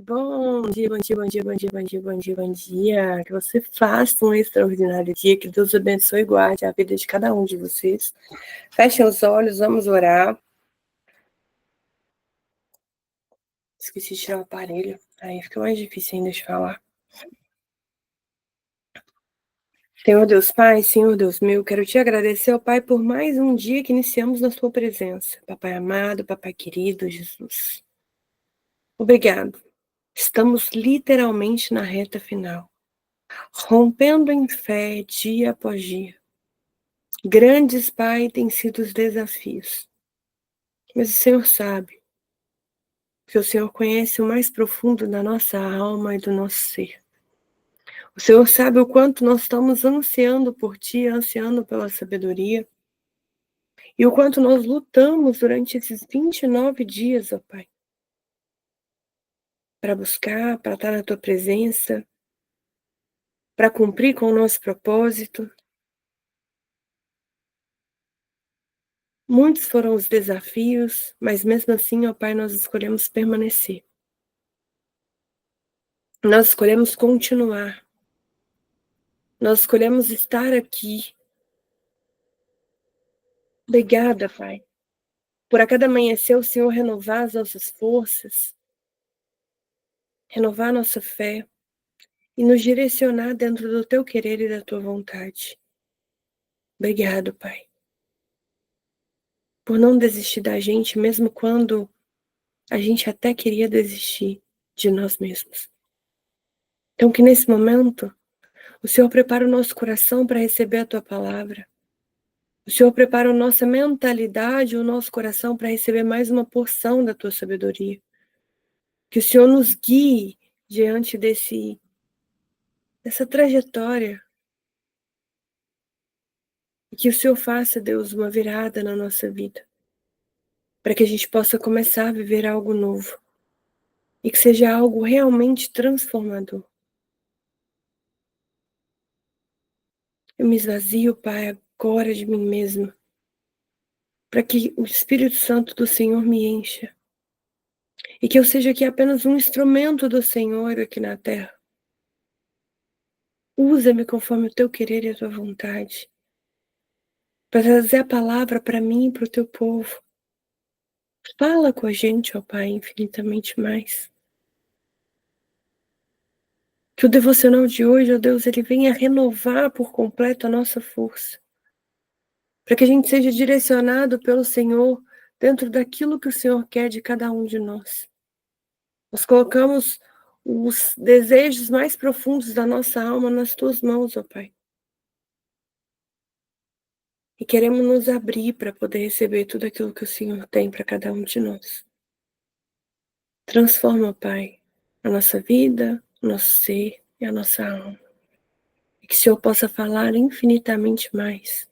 Bom dia, bom dia, bom dia, bom dia, bom dia, bom dia, bom dia. Que você faça um extraordinário dia, que Deus abençoe e guarde a vida de cada um de vocês. Fechem os olhos, vamos orar. Esqueci de tirar o aparelho, aí fica mais difícil ainda de falar. Senhor Deus Pai, Senhor Deus meu, quero te agradecer, ó Pai, por mais um dia que iniciamos na sua presença. Papai amado, Papai querido, Jesus. Obrigado. Estamos literalmente na reta final, rompendo em fé dia após dia. Grandes, Pai, têm sido os desafios. Mas o Senhor sabe, que o Senhor conhece o mais profundo da nossa alma e do nosso ser. O Senhor sabe o quanto nós estamos ansiando por Ti, ansiando pela sabedoria. E o quanto nós lutamos durante esses 29 dias, ó Pai. Para buscar, para estar na Tua presença, para cumprir com o nosso propósito. Muitos foram os desafios, mas mesmo assim, ó Pai, nós escolhemos permanecer. Nós escolhemos continuar. Nós escolhemos estar aqui. Obrigada, Pai, por a cada amanhecer o Senhor renovar as nossas forças, renovar a nossa fé e nos direcionar dentro do Teu querer e da Tua vontade. Obrigado, Pai, por não desistir da gente, mesmo quando a gente até queria desistir de nós mesmos. Então, que nesse momento, o Senhor prepara o nosso coração para receber a Tua palavra. O Senhor prepara a nossa mentalidade, o nosso coração para receber mais uma porção da Tua sabedoria. Que o Senhor nos guie diante dessa trajetória. E que o Senhor faça, Deus, uma virada na nossa vida. Para que a gente possa começar a viver algo novo. E que seja algo realmente transformador. Eu me esvazio, Pai, agora de mim mesma. Para que o Espírito Santo do Senhor me encha. E que eu seja aqui apenas um instrumento do Senhor aqui na terra. Usa-me conforme o Teu querer e a Tua vontade. Para trazer a palavra para mim e para o Teu povo. Fala com a gente, ó Pai, infinitamente mais. Que o devocional de hoje, ó Deus, ele venha renovar por completo a nossa força. Para que a gente seja direcionado pelo Senhor dentro daquilo que o Senhor quer de cada um de nós. Nós colocamos os desejos mais profundos da nossa alma nas Tuas mãos, ó Pai. E queremos nos abrir para poder receber tudo aquilo que o Senhor tem para cada um de nós. Transforma, Pai, a nossa vida, o nosso ser e a nossa alma. E que o Senhor possa falar infinitamente mais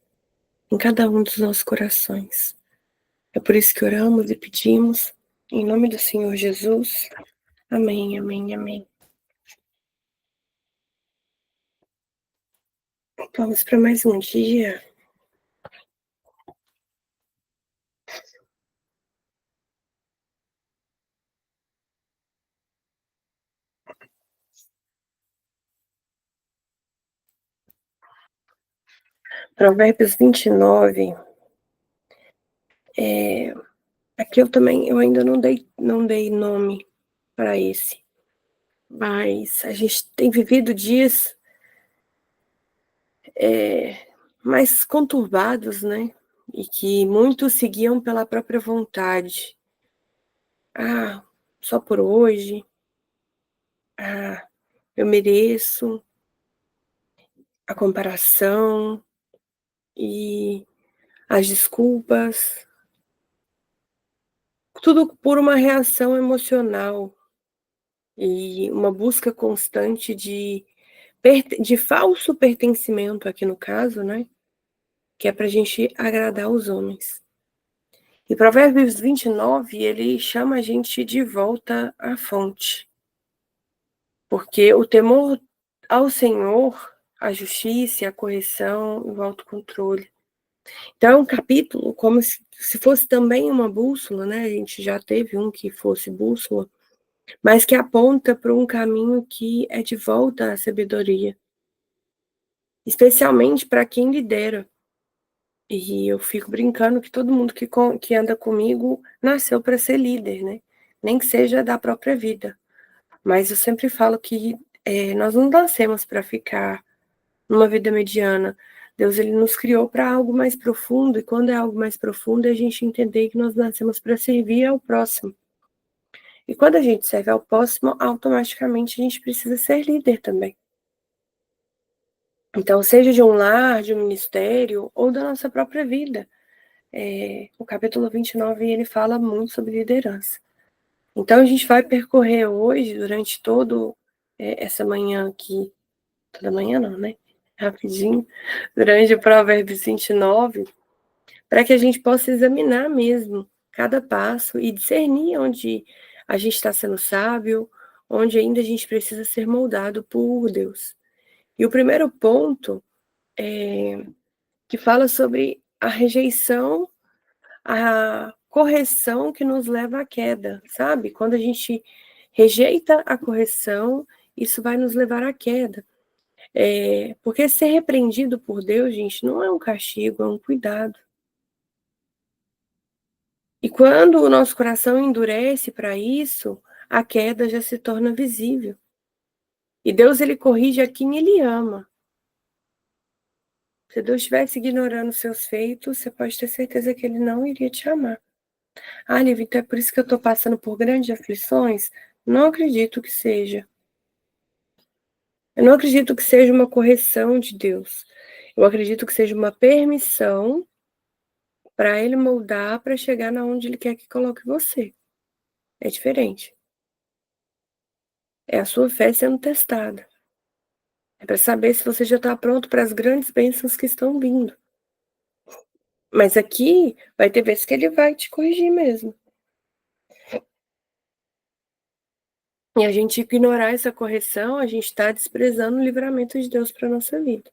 em cada um dos nossos corações. É por isso que oramos e pedimos, em nome do Senhor Jesus. Amém, amém, amém. Vamos para mais um dia. Provérbios 29. Aqui eu ainda não dei nome para esse. Mas a gente tem vivido dias mais conturbados, né? E que muitos seguiam pela própria vontade. Ah, só por hoje. Ah, eu mereço. A comparação e as desculpas. Tudo por uma reação emocional e uma busca constante de falso pertencimento, aqui no caso, né? Que é para a gente agradar os homens. E Provérbios 29, ele chama a gente de volta à fonte. Porque o temor ao Senhor, a justiça, a correção e o autocontrole. Então é um capítulo como se fosse também uma bússola, né? A gente já teve um que fosse bússola, mas que aponta para um caminho que é de volta à sabedoria, especialmente para quem lidera. E eu fico brincando que todo mundo que anda comigo nasceu para ser líder, né? Nem que seja da própria vida. Mas eu sempre falo que nós não nascemos para ficar numa vida mediana. Deus ele nos criou para algo mais profundo, e quando é algo mais profundo, é a gente entender que nós nascemos para servir ao próximo. E quando a gente serve ao próximo, automaticamente a gente precisa ser líder também. Então, seja de um lar, de um ministério, ou da nossa própria vida. O capítulo 29, ele fala muito sobre liderança. Então, a gente vai percorrer hoje, durante essa manhã aqui, toda manhã não, né? Rapidinho, durante o Provérbios 29, para que a gente possa examinar mesmo cada passo e discernir onde a gente está sendo sábio, onde ainda a gente precisa ser moldado por Deus. E o primeiro ponto é que fala sobre a rejeição, a correção que nos leva à queda, sabe? Quando a gente rejeita a correção, isso vai nos levar à queda. Porque ser repreendido por Deus, gente, não é um castigo, é um cuidado. E quando o nosso coração endurece para isso, a queda já se torna visível. E Deus, ele corrige a quem ele ama. Se Deus estivesse ignorando seus feitos, você pode ter certeza que ele não iria te amar. Ah, Liv, então é por isso que eu estou passando por grandes aflições? Não acredito que seja. Eu não acredito que seja uma correção de Deus. Eu acredito que seja uma permissão para ele moldar para chegar na onde ele quer que coloque você. É diferente. É a sua fé sendo testada. É para saber se você já está pronto para as grandes bênçãos que estão vindo. Mas aqui vai ter vezes que ele vai te corrigir mesmo. E a gente ignorar essa correção, a gente está desprezando o livramento de Deus para nossa vida.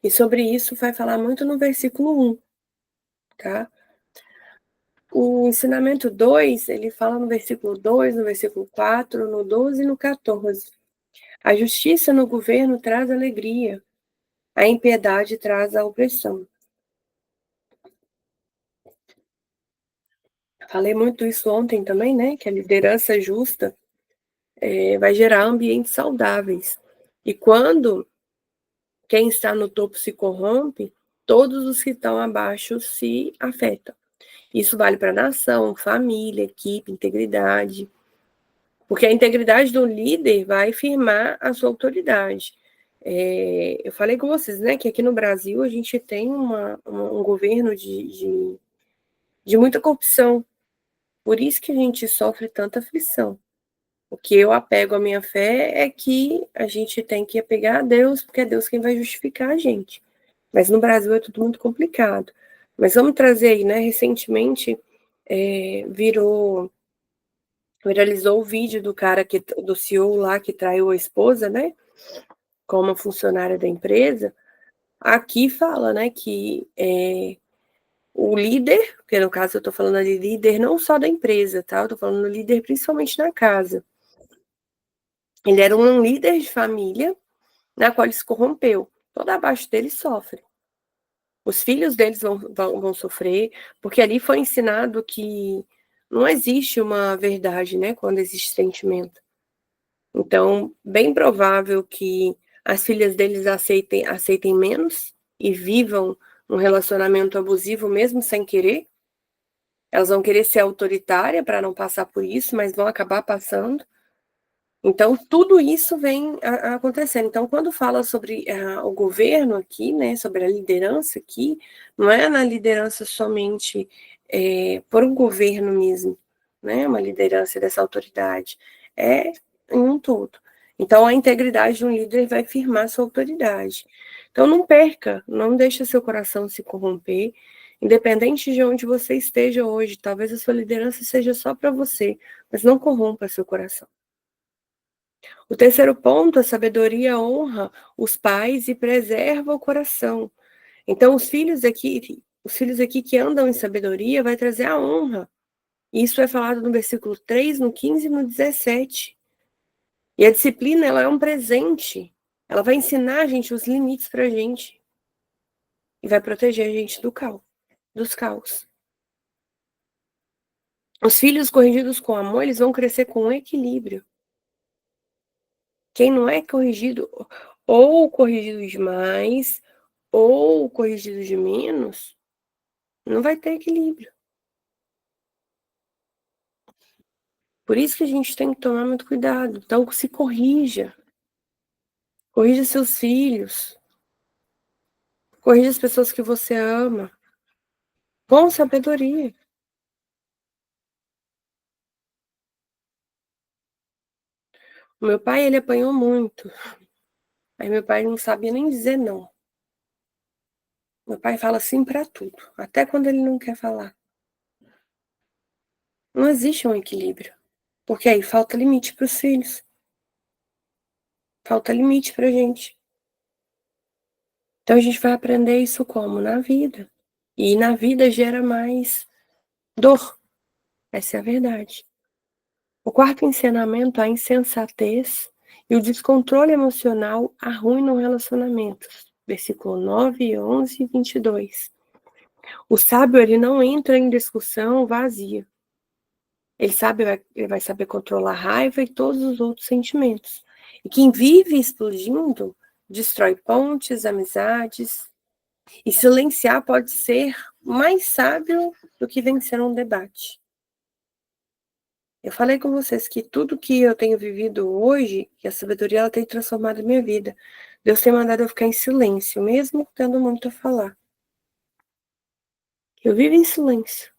E sobre isso vai falar muito no versículo 1, tá? O ensinamento 2, ele fala no versículo 2, no versículo 4, no 12 e no 14. A justiça no governo traz alegria, a impiedade traz a opressão. Falei muito isso ontem também, né? Que a liderança justa vai gerar ambientes saudáveis. E quando quem está no topo se corrompe, todos os que estão abaixo se afetam. Isso vale para nação, família, equipe, integridade. Porque a integridade do líder vai firmar a sua autoridade. Eu falei com vocês, né, que aqui no Brasil a gente tem um governo de muita corrupção. Por isso que a gente sofre tanta aflição. O que eu apego à minha fé é que a gente tem que apegar a Deus, porque é Deus quem vai justificar a gente. Mas no Brasil é tudo muito complicado. Mas vamos trazer aí, né? Recentemente viralizou o vídeo do CEO lá que traiu a esposa, né? Como funcionária da empresa. Aqui fala, né, que o líder, porque no caso eu estou falando de líder não só da empresa, tá? Eu estou falando do líder principalmente na casa. Ele era um líder de família, na qual ele se corrompeu. Todo abaixo dele sofre. Os filhos deles vão sofrer, porque ali foi ensinado que não existe uma verdade, né, quando existe sentimento. Então, bem provável que as filhas deles aceitem menos e vivam um relacionamento abusivo mesmo sem querer. Elas vão querer ser autoritária para não passar por isso, mas vão acabar passando. Então, tudo isso vem acontecendo. Então, quando fala sobre o governo aqui, né, sobre a liderança aqui, não é na liderança somente por um governo mesmo, né, uma liderança dessa autoridade, é em um todo. Então, a integridade de um líder vai firmar sua autoridade. Então, não perca, não deixe seu coração se corromper, independente de onde você esteja hoje. Talvez a sua liderança seja só para você, mas não corrompa seu coração. O terceiro ponto, a sabedoria honra os pais e preserva o coração. Então, os filhos aqui que andam em sabedoria vai trazer a honra Isso é falado no versículo 3, no 15 e no 17. E a disciplina, ela é um presente. Ela vai ensinar a gente os limites pra gente. E vai proteger a gente dos caos. Os filhos corrigidos com amor, eles vão crescer com equilíbrio. Quem não é corrigido, ou corrigido demais, ou corrigido de menos, não vai ter equilíbrio. Por isso que a gente tem que tomar muito cuidado. Então, se corrija. Corrija seus filhos. Corrija as pessoas que você ama. Com sabedoria. O meu pai, ele apanhou muito. Aí meu pai não sabia nem dizer não. Meu pai fala sim pra tudo, até quando ele não quer falar. Não existe um equilíbrio, porque aí falta limite para os filhos. Falta limite pra gente. Então a gente vai aprender isso como? Na vida. E na vida gera mais dor. Essa é a verdade. O quarto ensinamento, a insensatez e o descontrole emocional arruinam relacionamentos. Versículo 9, 11 e 22. O sábio, ele não entra em discussão vazia. Ele vai saber controlar a raiva e todos os outros sentimentos. E quem vive explodindo destrói pontes, amizades. E silenciar pode ser mais sábio do que vencer um debate. Eu falei com vocês que tudo que eu tenho vivido hoje, que a sabedoria ela tem transformado a minha vida. Deus tem mandado eu ficar em silêncio, mesmo tendo muito a falar. Eu vivo em silêncio.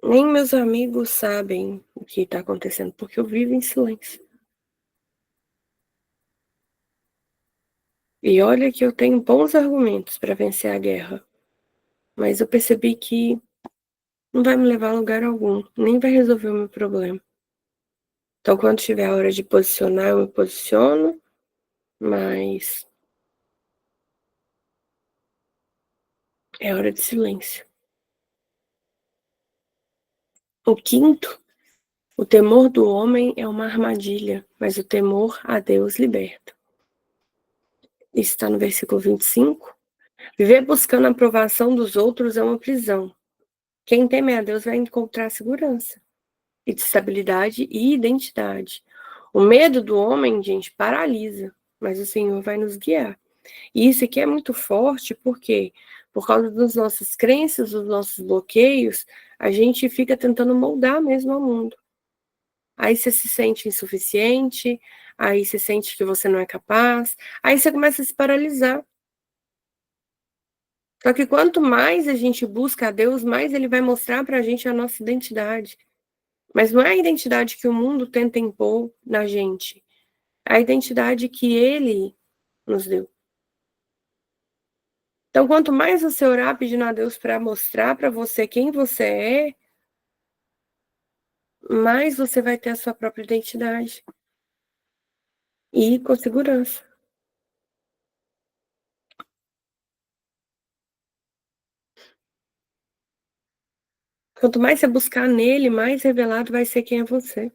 Nem meus amigos sabem o que está acontecendo, porque eu vivo em silêncio. E olha que eu tenho bons argumentos para vencer a guerra. Mas eu percebi que não vai me levar a lugar algum, nem vai resolver o meu problema. Então, quando tiver a hora de posicionar, eu me posiciono, mas é hora de silêncio. O quinto, o temor do homem é uma armadilha, mas o temor a Deus liberta. Isso está no versículo 25. Viver buscando a aprovação dos outros é uma prisão. Quem teme a Deus vai encontrar segurança, e estabilidade e identidade. O medo do homem, gente, paralisa, mas o Senhor vai nos guiar. E isso aqui é muito forte, porque por causa das nossas crenças, dos nossos bloqueios, a gente fica tentando moldar mesmo o mundo. Aí você se sente insuficiente, aí você sente que você não é capaz, aí você começa a se paralisar. Só que quanto mais a gente busca a Deus, mais Ele vai mostrar pra gente a nossa identidade. Mas não é a identidade que o mundo tenta impor na gente, é a identidade que Ele nos deu. Então, quanto mais você orar pedindo a Deus para mostrar para você quem você é, mais você vai ter a sua própria identidade. E com segurança. Quanto mais você buscar nele, mais revelado vai ser quem é você.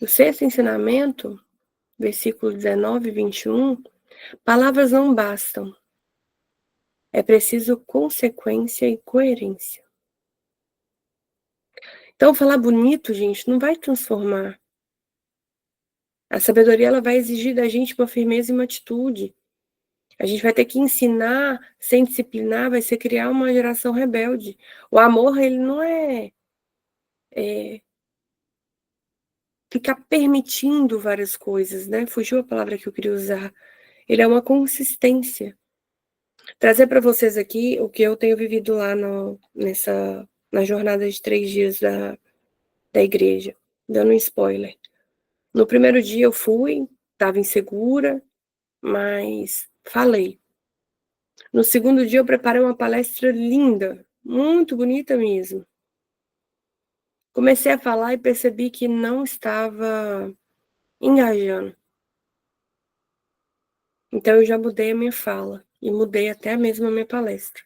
O sexto ensinamento, versículo 19 e 21, palavras não bastam. É preciso consequência e coerência. Então, falar bonito, gente, não vai transformar. A sabedoria ela vai exigir da gente uma firmeza e uma atitude. A gente vai ter que ensinar, sem disciplinar, vai ser criar uma geração rebelde. O amor, ele não é ficar permitindo várias coisas, né? Fugiu a palavra que eu queria usar. Ele é uma consistência. Trazer para vocês aqui o que eu tenho vivido lá na jornada de 3 dias da igreja, dando um spoiler. No primeiro dia eu fui, estava insegura, mas falei. No segundo dia eu preparei uma palestra linda, muito bonita mesmo. Comecei a falar e percebi que não estava engajando. Então eu já mudei a minha fala. e mudei até mesmo a minha palestra.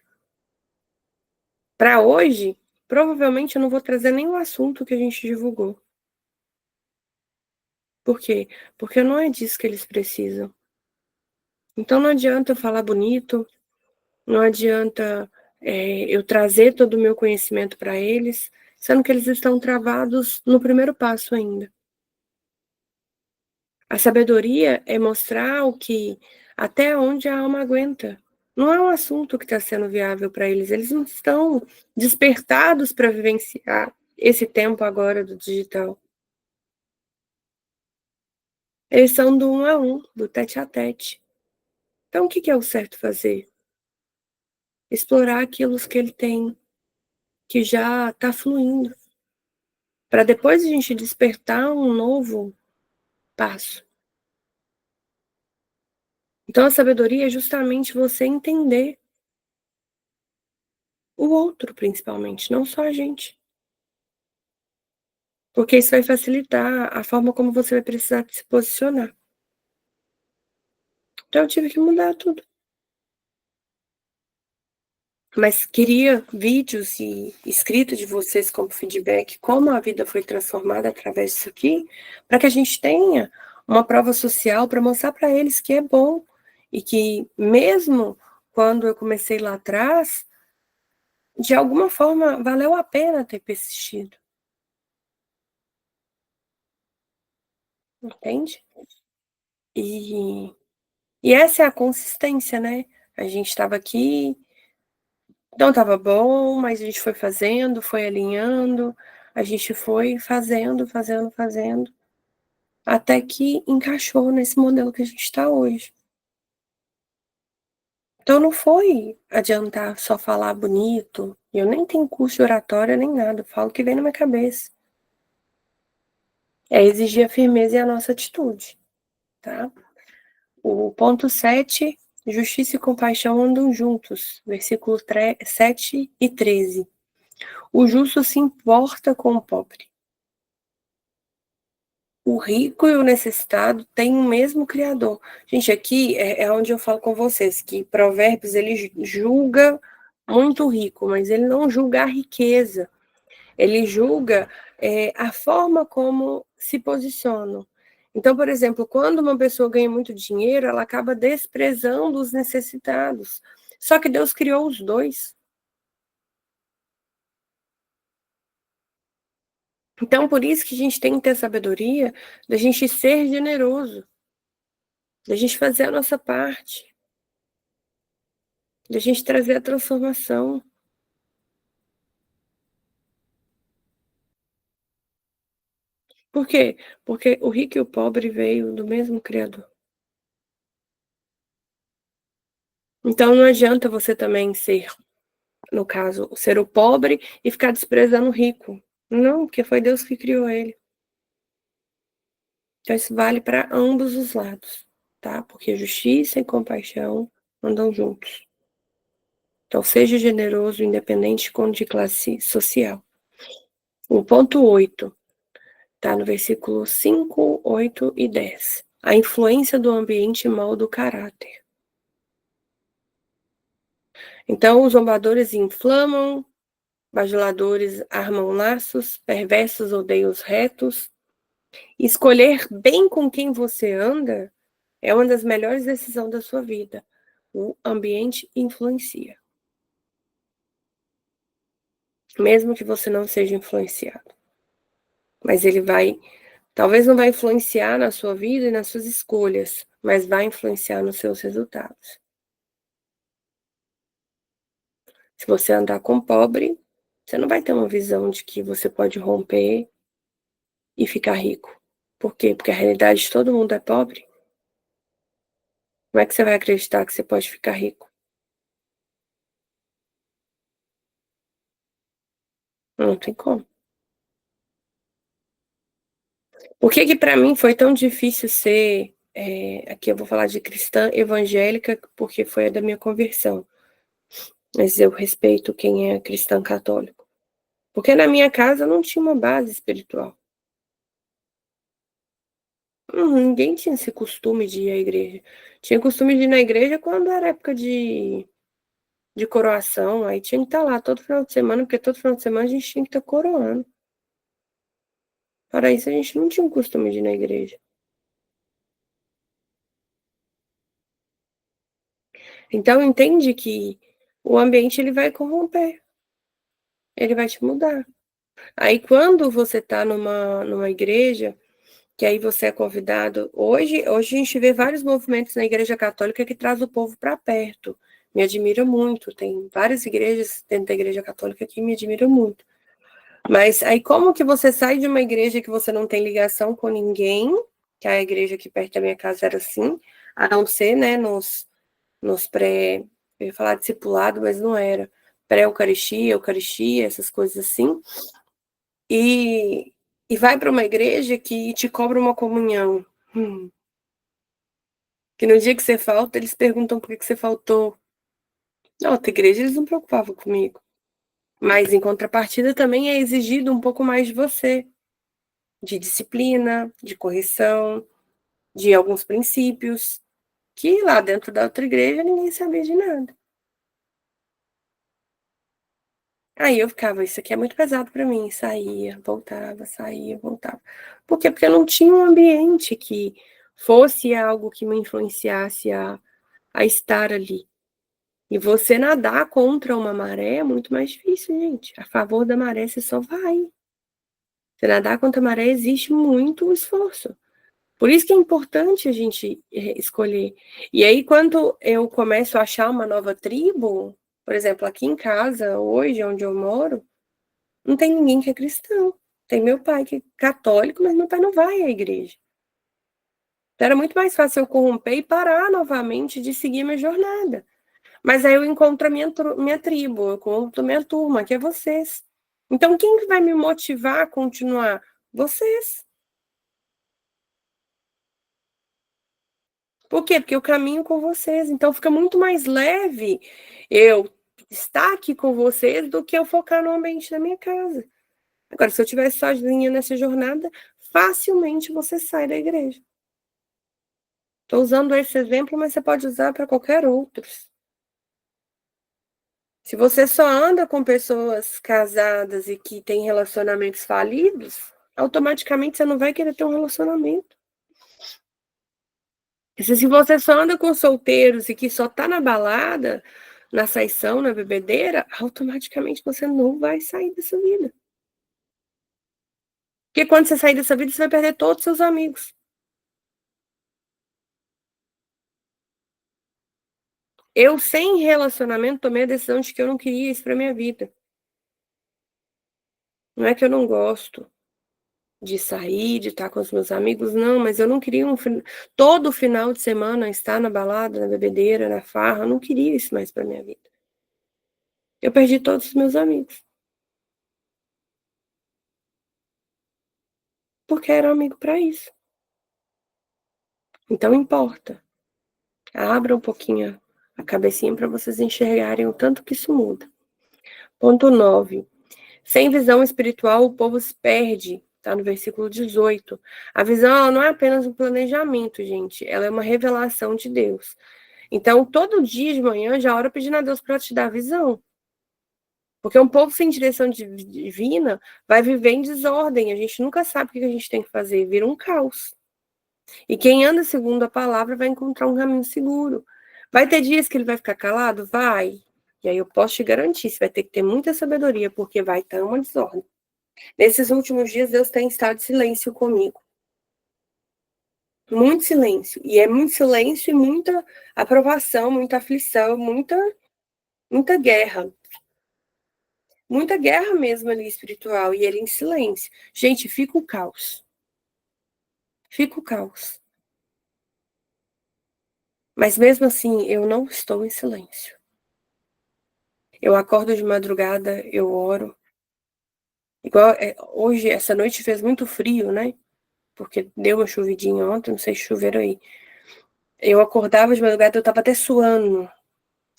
Para hoje, provavelmente eu não vou trazer nenhum assunto que a gente divulgou. Por quê? Porque não é disso que eles precisam. Então não adianta eu falar bonito, não adianta eu trazer todo o meu conhecimento para eles, sendo que eles estão travados no primeiro passo ainda. A sabedoria é mostrar o que até onde a alma aguenta. Não é um assunto que está sendo viável para eles. Eles não estão despertados para vivenciar esse tempo agora do digital. Eles são do 1 a 1, do tete a tete. Então, o que é o certo fazer? Explorar aquilo que ele tem, que já está fluindo, para depois a gente despertar um novo passo. Então, a sabedoria é justamente você entender o outro, principalmente, não só a gente. Porque isso vai facilitar a forma como você vai precisar se posicionar. Então, eu tive que mudar tudo. Mas queria vídeos e escrito de vocês como feedback, como a vida foi transformada através disso aqui, para que a gente tenha uma prova social para mostrar para eles que é bom e que mesmo quando eu comecei lá atrás, de alguma forma valeu a pena ter persistido, entende? E, e essa é a consistência, né? A gente estava aqui, não estava bom, mas a gente foi fazendo, foi alinhando, a gente foi fazendo, até que encaixou nesse modelo que a gente está hoje. Então não foi adiantar só falar bonito, eu nem tenho curso de oratória nem nada, eu falo o que vem na minha cabeça. É exigir a firmeza e a nossa atitude, tá? O ponto 7, justiça e compaixão andam juntos, versículo 7 e 13. O justo se importa com o pobre. O rico e o necessitado têm o mesmo Criador. Gente, aqui é onde eu falo com vocês, que Provérbios, ele julga muito o rico, mas ele não julga a riqueza. Ele julga a forma como se posicionam. Então, por exemplo, quando uma pessoa ganha muito dinheiro, ela acaba desprezando os necessitados. Só que Deus criou os dois. Então, por isso que a gente tem que ter sabedoria da gente ser generoso, da gente fazer a nossa parte, da gente trazer a transformação. Por quê? Porque o rico e o pobre veio do mesmo Criador. Então, não adianta você também ser, no caso, ser o pobre e ficar desprezando o rico. Não, porque foi Deus que criou ele. Então, isso vale para ambos os lados, tá? Porque justiça e compaixão andam juntos. Então, seja generoso, independente de classe social. O ponto 8, tá no versículo 5, 8 e 10. A influência do ambiente molda o caráter. Então, os zombadores inflamam, bajuladores armam laços, perversos odeiam os retos. Escolher bem com quem você anda é uma das melhores decisões da sua vida. O ambiente influencia, mesmo que você não seja influenciado. Mas ele vai, talvez não vai influenciar na sua vida e nas suas escolhas, mas vai influenciar nos seus resultados. Se você andar com pobre, você não vai ter uma visão de que você pode romper e ficar rico. Por quê? Porque a realidade de todo mundo é pobre. Como é que você vai acreditar que você pode ficar rico? Não tem como. Por que que para mim foi tão difícil ser, aqui eu vou falar de cristã evangélica, porque foi a da minha conversão, mas eu respeito quem é cristão católico. Porque na minha casa não tinha uma base espiritual. Ninguém tinha esse costume de ir à igreja. Tinha costume de ir na igreja quando era época de coroação, aí tinha que estar lá todo final de semana, porque todo final de semana a gente tinha que estar coroando. Para isso, a gente não tinha o costume de ir na igreja. Então, entende que o ambiente ele vai corromper, ele vai te mudar. Aí, quando você está numa igreja, que aí você é convidado. Hoje a gente vê vários movimentos na Igreja Católica que traz o povo para perto. Me admira muito. Tem várias igrejas dentro da Igreja Católica que me admiram muito. Mas aí como que você sai de uma igreja que você não tem ligação com ninguém, que a igreja aqui perto da minha casa era assim, a não ser, né, nos pré, eu ia falar discipulado, mas não era. Pré-eucaristia, eucaristia, essas coisas assim. E, e vai para uma igreja que te cobra uma comunhão. Que no dia que você falta, eles perguntam por que você faltou. Na outra igreja, eles não preocupavam comigo. Mas, em contrapartida, também é exigido um pouco mais de você. De disciplina, de correção, de alguns princípios. Que lá dentro da outra igreja, ninguém sabia de nada. Aí eu ficava, isso aqui é muito pesado para mim. Saía, voltava, saía, voltava. Por quê? Porque eu não tinha um ambiente que fosse algo que me influenciasse a estar ali. E você nadar contra uma maré é muito mais difícil, gente. A favor da maré você só vai. Você nadar contra a maré existe muito esforço. Por isso que é importante a gente escolher. E aí, quando eu começo a achar uma nova tribo, por exemplo, aqui em casa, hoje, onde eu moro, não tem ninguém que é cristão. Tem meu pai que é católico, mas meu pai não vai à igreja. Então, era muito mais fácil eu corromper e parar novamente de seguir minha jornada. Mas aí eu encontro a minha tribo, eu encontro a minha turma, que é vocês. Então, quem que vai me motivar a continuar? Vocês. Por quê? Porque eu caminho com vocês. Então, fica muito mais leve eu estar aqui com vocês do que eu focar no ambiente da minha casa. Agora, se eu tivesse sozinha nessa jornada, facilmente você sai da igreja. Estou usando esse exemplo, mas você pode usar para qualquer outro. Se você só anda com pessoas casadas e que têm relacionamentos falidos, automaticamente você não vai querer ter um relacionamento. Se você só anda com solteiros e que só tá na balada, na saição, na bebedeira, automaticamente você não vai sair dessa vida. Porque quando você sair dessa vida, você vai perder todos os seus amigos. Eu, sem relacionamento, tomei a decisão de que eu não queria isso pra minha vida. Não é que eu não gosto de sair, de estar com os meus amigos, não, mas eu não queria todo final de semana estar na balada, na bebedeira, na farra, eu não queria isso mais pra minha vida. Eu perdi todos os meus amigos. Porque era amigo pra isso. Então importa. Abra um pouquinho a cabecinha para vocês enxergarem o tanto que isso muda. Ponto 9. Sem visão espiritual, o povo se perde. Está no versículo 18. A visão ela não é apenas um planejamento, gente. Ela é uma revelação de Deus. Então, todo dia de manhã, já ora pedindo a Deus para te dar visão. Porque um povo sem direção divina vai viver em desordem. A gente nunca sabe o que a gente tem que fazer. Vira um caos. E quem anda segundo a palavra vai encontrar um caminho seguro. Vai ter dias que ele vai ficar calado? Vai. E aí eu posso te garantir, você vai ter que ter muita sabedoria, porque vai estar uma desordem. Nesses últimos dias, Deus tem estado em silêncio comigo. Muito silêncio. E é muito silêncio e muita aprovação, muita aflição, muita guerra. Muita guerra mesmo ali espiritual. E ele em silêncio. Gente, fica o caos. Fica o caos. Mas mesmo assim, eu não estou em silêncio. Eu acordo de madrugada, eu oro. Igual hoje, essa noite fez muito frio, né? Porque deu uma chuvidinha ontem, não sei se choveram aí. Eu acordava de madrugada, eu tava até suando.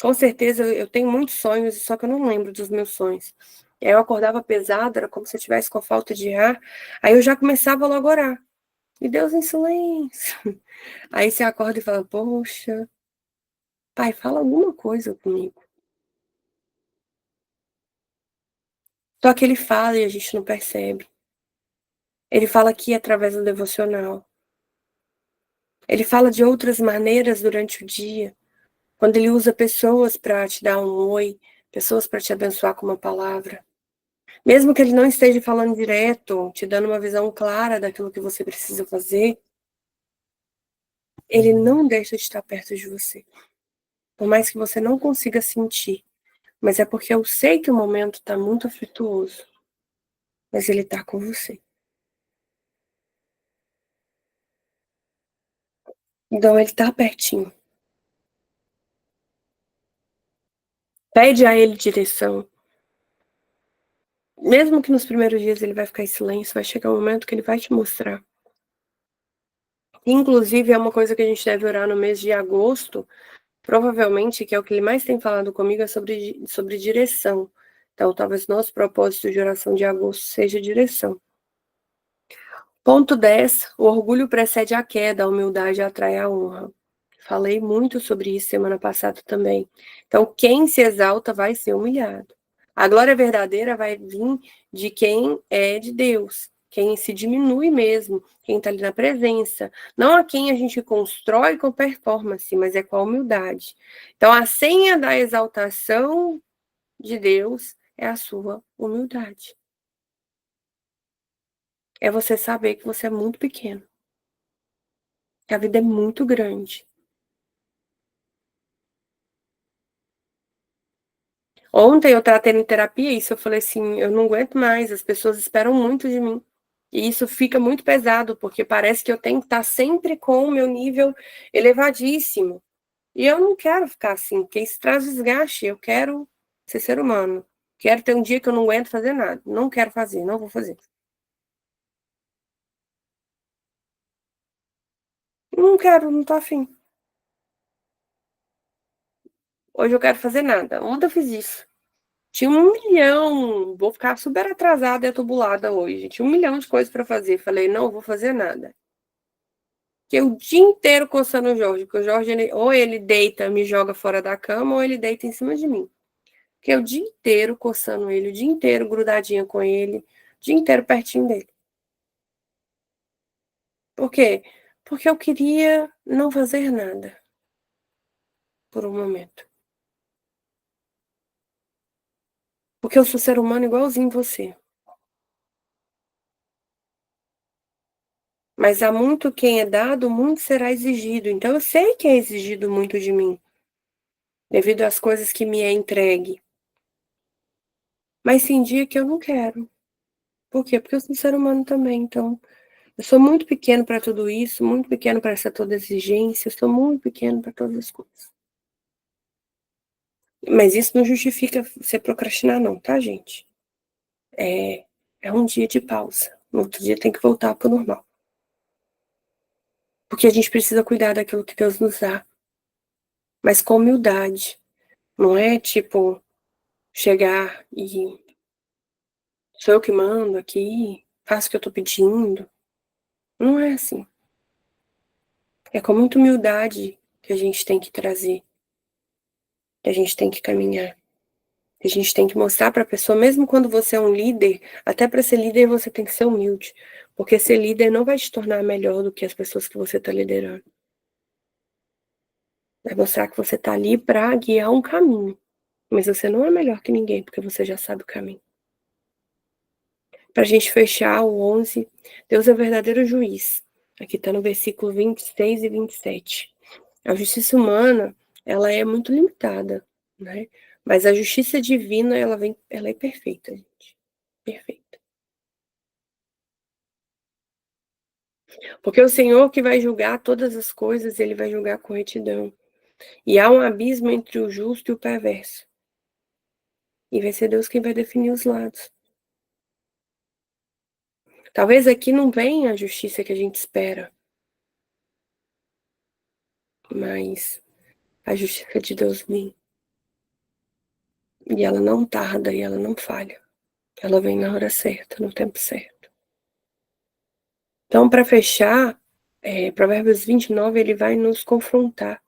Com certeza eu tenho muitos sonhos, só que eu não lembro dos meus sonhos. E aí eu acordava pesada, era como se eu estivesse com falta de ar. Aí eu já começava logo a orar. E Deus em silêncio. Aí você acorda e fala: poxa, pai, fala alguma coisa comigo. Só que ele fala e a gente não percebe. Ele fala aqui através do devocional. Ele fala de outras maneiras durante o dia. Quando ele usa pessoas para te dar um oi, pessoas para te abençoar com uma palavra. Mesmo que ele não esteja falando direto, te dando uma visão clara daquilo que você precisa fazer, ele não deixa de estar perto de você. Por mais que você não consiga sentir. Mas é porque eu sei que o momento está muito aflituoso. Mas ele está com você. Então ele está pertinho. Pede a ele direção. Mesmo que nos primeiros dias ele vai ficar em silêncio, vai chegar um momento que ele vai te mostrar. Inclusive, é uma coisa que a gente deve orar no mês de agosto, provavelmente, que é o que ele mais tem falado comigo, é sobre direção. Então, talvez nosso propósito de oração de agosto seja direção. Ponto 10. O orgulho precede a queda, a humildade atrai a honra. Falei muito sobre isso semana passada também. Então, quem se exalta vai ser humilhado. A glória verdadeira vai vir de quem é de Deus, quem se diminui mesmo, quem está ali na presença. Não a quem a gente constrói com performance, mas é com a humildade. Então, a senha da exaltação de Deus é a sua humildade. É você saber que você é muito pequeno, que a vida é muito grande. Ontem eu tratei em terapia isso, eu falei assim, eu não aguento mais, as pessoas esperam muito de mim. E isso fica muito pesado, porque parece que eu tenho que estar sempre com o meu nível elevadíssimo. E eu não quero ficar assim, porque isso traz desgaste. Eu quero ser humano. Quero ter um dia que eu não aguento fazer nada. Não quero fazer, não vou fazer. Não quero, não tô afim. Hoje eu quero fazer nada. Ontem eu fiz isso. Tinha 1 milhão, vou ficar super atrasada e atubulada hoje. Tinha 1 milhão de coisas para fazer. Falei, não vou fazer nada. Fiquei o dia inteiro coçando o Jorge, porque o Jorge, ou ele deita, me joga fora da cama, ou ele deita em cima de mim. Fiquei o dia inteiro coçando ele, o dia inteiro grudadinha com ele, o dia inteiro pertinho dele. Por quê? Porque eu queria não fazer nada por um momento. Porque eu sou ser humano igualzinho você. Mas há muito quem é dado, muito será exigido. Então eu sei que é exigido muito de mim, devido às coisas que me é entregue. Mas tem dia que eu não quero. Por quê? Porque eu sou ser humano também, então eu sou muito pequeno para tudo isso, muito pequeno para essa toda exigência, eu sou muito pequeno para todas as coisas. Mas isso não justifica você procrastinar não, tá, gente? É um dia de pausa. No outro dia tem que voltar para o normal. Porque a gente precisa cuidar daquilo que Deus nos dá, mas com humildade. Não é tipo chegar e sou eu que mando aqui, faço o que eu tô pedindo. Não é assim. É com muita humildade que a gente tem que trazer, que a gente tem que caminhar. A gente tem que mostrar para a pessoa, mesmo quando você é um líder, até para ser líder você tem que ser humilde, porque ser líder não vai te tornar melhor do que as pessoas que você está liderando. Vai mostrar que você está ali para guiar um caminho, mas você não é melhor que ninguém, porque você já sabe o caminho. Para a gente fechar o 11, Deus é o verdadeiro juiz. Aqui está no versículo 26 e 27. A justiça humana, ela é muito limitada, né? Mas a justiça divina, ela é perfeita, gente. Perfeita. Porque o Senhor que vai julgar todas as coisas, ele vai julgar com retidão. E há um abismo entre o justo e o perverso. E vai ser Deus quem vai definir os lados. Talvez aqui não venha a justiça que a gente espera, mas a justiça de Deus vem. E ela não tarda e ela não falha. Ela vem na hora certa, no tempo certo. Então, para fechar, Provérbios 29, ele vai nos confrontar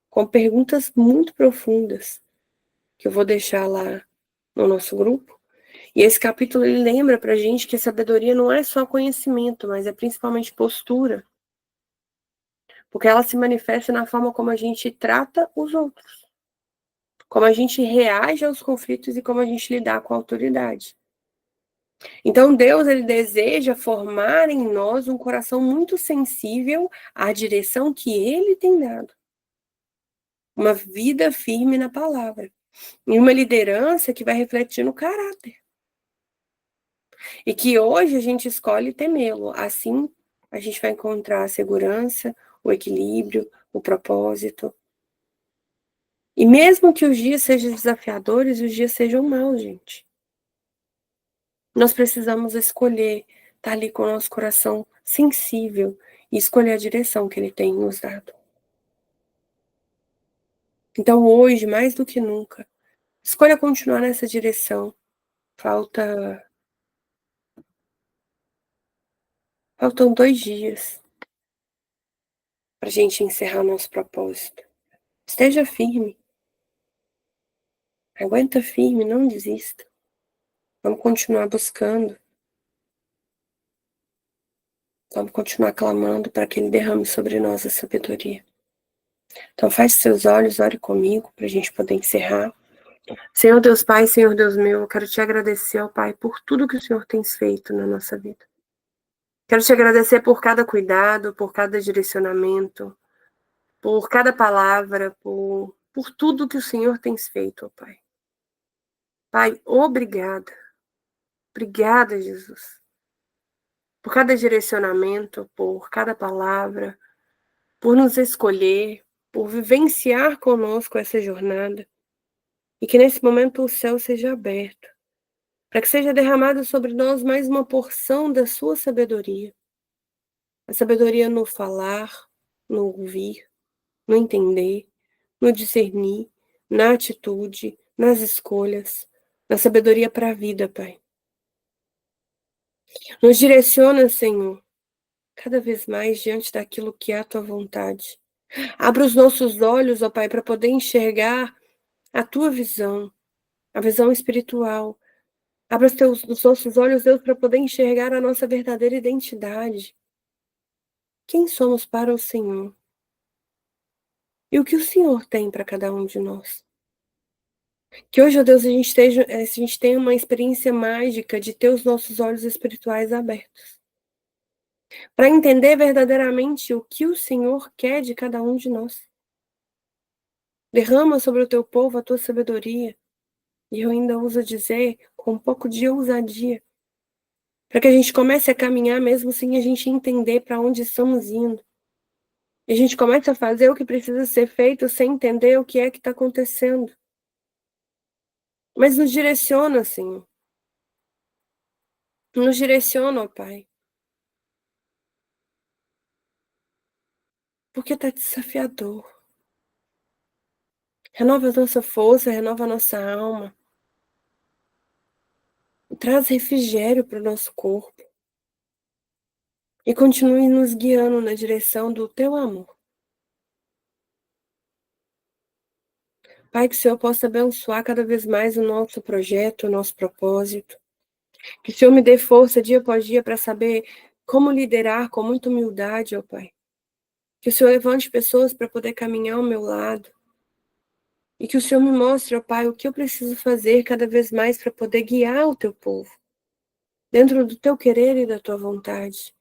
com perguntas muito profundas, que eu vou deixar lá no nosso grupo. E esse capítulo, ele lembra pra gente que a sabedoria não é só conhecimento, mas é principalmente postura. Porque ela se manifesta na forma como a gente trata os outros, como a gente reage aos conflitos e como a gente lidar com a autoridade. Então, Deus, ele deseja formar em nós um coração muito sensível à direção que ele tem dado. Uma vida firme na palavra. E uma liderança que vai refletir no caráter. E que hoje a gente escolhe temê-lo. Assim, a gente vai encontrar a segurança, o equilíbrio, o propósito. E mesmo que os dias sejam desafiadores, os dias sejam maus, gente. Nós precisamos escolher estar ali com o nosso coração sensível e escolher a direção que ele tem nos dado. Então, hoje, mais do que nunca, escolha continuar nessa direção. Faltam 2 dias para a gente encerrar nosso propósito. Esteja firme. Aguenta firme, não desista. Vamos continuar buscando. Vamos continuar clamando para que ele derrame sobre nós a sabedoria. Então, feche seus olhos, ore comigo para a gente poder encerrar. Senhor Deus Pai, Senhor Deus meu, eu quero te agradecer, ó Pai, por tudo que o Senhor tem feito na nossa vida. Quero te agradecer por cada cuidado, por cada direcionamento, por cada palavra, por tudo que o Senhor tem feito, ó Pai. Pai, obrigada. Obrigada, Jesus. Por cada direcionamento, por cada palavra, por nos escolher, por vivenciar conosco essa jornada. E que nesse momento o céu seja aberto, para que seja derramado sobre nós mais uma porção da sua sabedoria. A sabedoria no falar, no ouvir, no entender, no discernir, na atitude, nas escolhas, na sabedoria para a vida, Pai. Nos direciona, Senhor, cada vez mais diante daquilo que é a tua vontade. Abra os nossos olhos, ó Pai, para poder enxergar a tua visão, a visão espiritual. Abra os nossos olhos, Deus, para poder enxergar a nossa verdadeira identidade. Quem somos para o Senhor? E o que o Senhor tem para cada um de nós? Que hoje, ó Deus, a gente tenha uma experiência mágica de ter os nossos olhos espirituais abertos. Para entender verdadeiramente o que o Senhor quer de cada um de nós. Derrama sobre o teu povo a tua sabedoria. E eu ainda ouso dizer, com um pouco de ousadia, para que a gente comece a caminhar mesmo sem a gente entender para onde estamos indo. E a gente comece a fazer o que precisa ser feito sem entender o que é que está acontecendo. Mas nos direciona, Senhor. Nos direciona, ó Pai. Porque está desafiador. Renova a nossa força, renova a nossa alma. Traz refrigério para o nosso corpo. E continue nos guiando na direção do teu amor. Pai, que o Senhor possa abençoar cada vez mais o nosso projeto, o nosso propósito. Que o Senhor me dê força dia após dia para saber como liderar com muita humildade, ó Pai. Que o Senhor levante pessoas para poder caminhar ao meu lado. E que o Senhor me mostre, ó Pai, o que eu preciso fazer cada vez mais para poder guiar o teu povo. Dentro do teu querer e da tua vontade.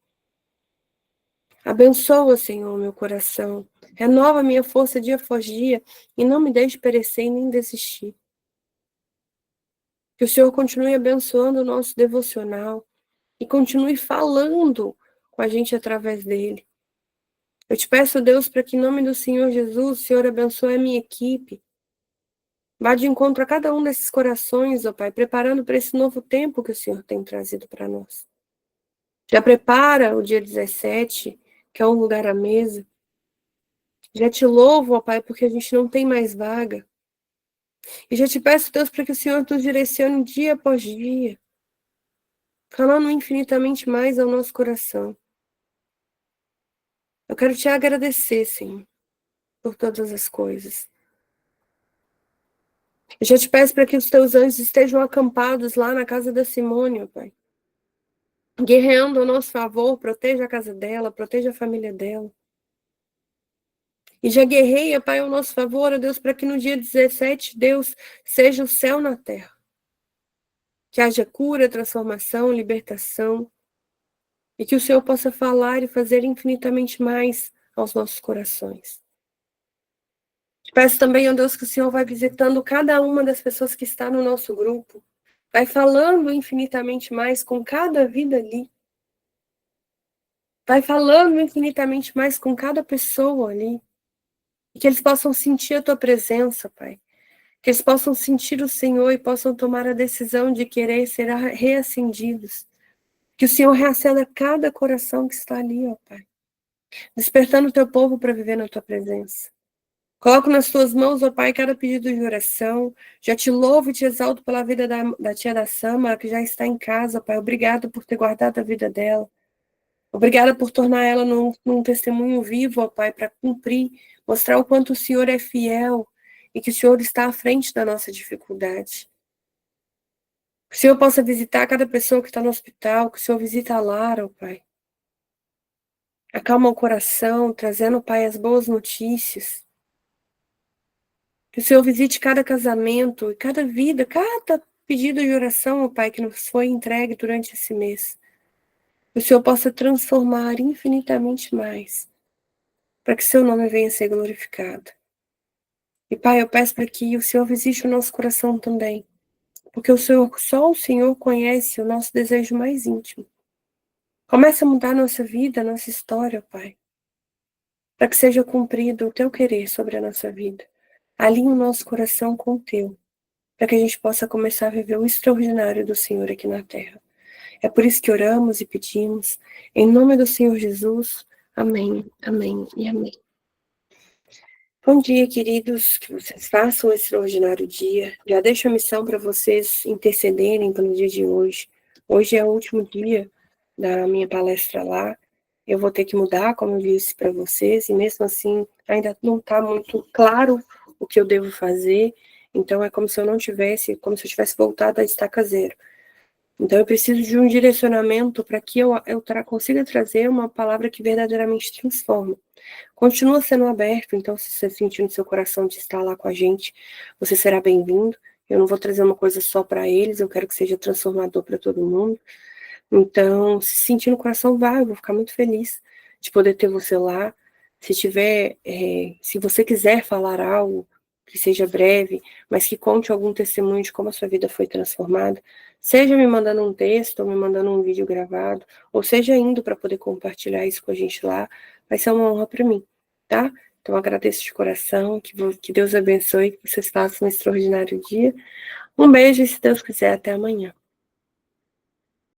Abençoa, Senhor, meu coração. Renova minha força dia após dia e não me deixe perecer e nem desistir. Que o Senhor continue abençoando o nosso devocional e continue falando com a gente através dele. Eu te peço, Deus, para que em nome do Senhor Jesus, o Senhor abençoe a minha equipe. Vá de encontro a cada um desses corações, ó Pai, preparando para esse novo tempo que o Senhor tem trazido para nós. Já prepara o dia 17, que é um lugar à mesa. Já te louvo, ó Pai, porque a gente não tem mais vaga. E já te peço, Deus, para que o Senhor nos direcione dia após dia, falando infinitamente mais ao nosso coração. Eu quero te agradecer, Senhor, por todas as coisas. Eu já te peço para que os teus anjos estejam acampados lá na casa da Simone, ó Pai. Guerreando a nosso favor, proteja a casa dela, proteja a família dela. E já guerreia, Pai, ao nosso favor, ó Deus, para que no dia 17, Deus, seja o céu na terra. Que haja cura, transformação, libertação. E que o Senhor possa falar e fazer infinitamente mais aos nossos corações. Te peço também, ó Deus, que o Senhor vai visitando cada uma das pessoas que está no nosso grupo. Vai falando infinitamente mais com cada vida ali. Vai falando infinitamente mais com cada pessoa ali. E que eles possam sentir a tua presença, Pai. Que eles possam sentir o Senhor e possam tomar a decisão de querer ser reacendidos. Que o Senhor reacenda cada coração que está ali, ó Pai. Despertando o teu povo para viver na tua presença. Coloco nas tuas mãos, ó Pai, cada pedido de oração. Já te louvo e te exalto pela vida da tia da Sama, que já está em casa, Pai. Obrigado por ter guardado a vida dela. Obrigada por tornar ela num testemunho vivo, ó Pai, para cumprir, mostrar o quanto o Senhor é fiel e que o Senhor está à frente da nossa dificuldade. Que o Senhor possa visitar cada pessoa que está no hospital, que o Senhor visita a Lara, ó Pai. Acalma o coração, trazendo, Pai, as boas notícias. Que o Senhor visite cada casamento, cada vida, cada pedido de oração, ó Pai, que nos foi entregue durante esse mês. Que o Senhor possa transformar infinitamente mais, para que seu nome venha a ser glorificado. E, Pai, eu peço para que o Senhor visite o nosso coração também, porque só o Senhor conhece o nosso desejo mais íntimo. Comece a mudar a nossa vida, a nossa história, Pai, para que seja cumprido o teu querer sobre a nossa vida. Alinhe o nosso coração com o teu, para que a gente possa começar a viver o extraordinário do Senhor aqui na terra. É por isso que oramos e pedimos, em nome do Senhor Jesus. Amém, amém e amém. Bom dia, queridos, que vocês façam um extraordinário dia. Já deixo a missão para vocês intercederem pelo dia de hoje. Hoje é o último dia da minha palestra lá. Eu vou ter que mudar, como eu disse para vocês, e mesmo assim ainda não está muito claro o que eu devo fazer. Então é como se eu não tivesse, como se eu tivesse voltado à estaca zero. Então eu preciso de um direcionamento para que eu consiga trazer uma palavra que verdadeiramente transforma. Continua sendo aberto, então se você sentir no seu coração de estar lá com a gente, você será bem-vindo. Eu não vou trazer uma coisa só para eles, eu quero que seja transformador para todo mundo. Então, se sentir no coração, vai, eu vou ficar muito feliz de poder ter você lá. Se tiver, se você quiser falar algo que seja breve, mas que conte algum testemunho de como a sua vida foi transformada, seja me mandando um texto, ou me mandando um vídeo gravado, ou seja indo para poder compartilhar isso com a gente lá, vai ser uma honra para mim, tá? Então, agradeço de coração, que Deus abençoe, que vocês façam um extraordinário dia. Um beijo e, se Deus quiser, até amanhã.